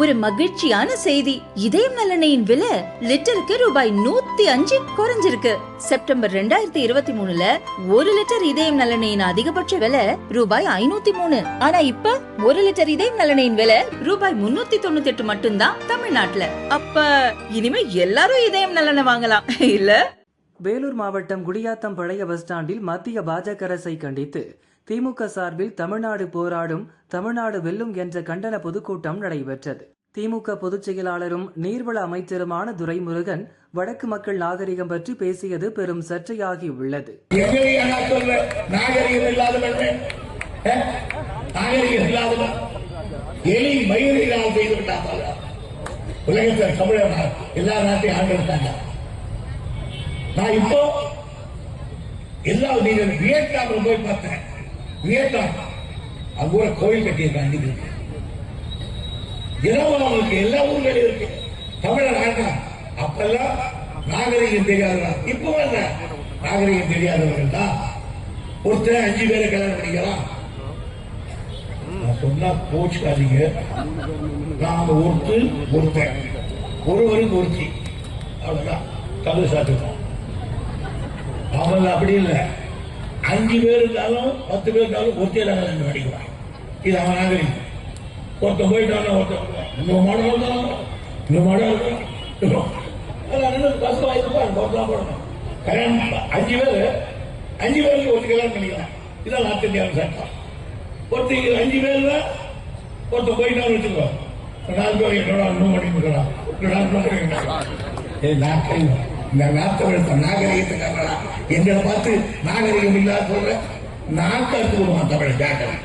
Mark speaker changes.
Speaker 1: ஒரு மகிழ்ச்சியான செய்தி. இதயம் நல்லெண்ணெயின் விலை லிட்டருக்கு ரூபாய் 105 குறைஞ்சிருக்கு. செப்டம்பர் 2023ல 1 லிட்டர் இதயம் நல்லெண்ணெயின் அதிகபட்ச விலை ரூபாய் 503. ஆனா இப்ப 1 லிட்டர் இதயம் நல்லெண்ணெயின் விலை ரூபாய் 398 மட்டும்தான் தமிழ்நாட்டுல. அப்ப இனிமே எல்லாரும் இதயம் நல்லெண்ணெய் வாங்கலாம் இல்ல?
Speaker 2: வேலூர் மாவட்டம் குடியாத்தம் பழைய பஸ் ஸ்டாண்டில் மத்திய பாஜக அரசை கண்டித்து திமுக சார்பில் தமிழ்நாடு போராடும், தமிழ்நாடு வெல்லும் என்ற கண்டன பொதுக்கூட்டம் நடைபெற்றது. திமுக பொதுச் செயலாளரும் நீர்வள அமைச்சருமான துரைமுருகன் வடக்கு மக்கள் நாகரிகம் பற்றி பேசியது பெரும் சர்ச்சையாகி உள்ளது.
Speaker 3: நான் இப்போ எல்லா நீங்கள் வியட்நாம் போய் பார்த்தேன். வியட்நாம் அங்க கூட கோயில் கட்டியிருக்காங்க. அவங்களுக்கு எல்லா ஊர்களும் இருக்கு. தமிழர் ஆட்டம் அப்பெல்லாம் நாகரிகம் தெரியாதவர்கள், இப்போ நாகரிகம் தெரியாதவர்கள் தான் ஒருத்தர் 5 பேரை கல்யாணம் பண்ணிக்கலாம். நான் சொன்னா போச்சுக்காதீங்க. நாம ஒருத்தர் ஒருவருக்கு ஒருத்தி அவ்வளவுதான் தமிழ் சாட்டுவோம். அவங்க அப்படி இல்லை. 5 பேர் இருந்தாலும் 10 பேர் இருந்தாலும் ஒருத்தையில நடிக்கிறான். இது அவன் நாகரிகம். ஒருத்தன் போயிட்டாலும் ஒருத்தன் இன்னும் மாடல் தான் இன்னும் மாடல் பஸ் வாய்ப்பு போடணும். கல்யாணம் 5 பேருக்கு ஒருத்தர் கல்யாணம் பண்ணிக்கலாம். இதான் நார்த் இந்தியாவில் சட்டம். ஒருத்தர் 5 பேர்ல ஒருத்தர் போயிட்டாலும் வச்சுக்கோ. 4 பேர் என்னோட இன்னும் பண்ணிக்கலாம். இந்த நாட்டை நாகரிகத்துக்காக எங்களை பார்த்து நாகரிகம் இல்லாத சொல்ற நாட்டை எடுத்து விடுவான் தமிழ் கேட்கலாம்.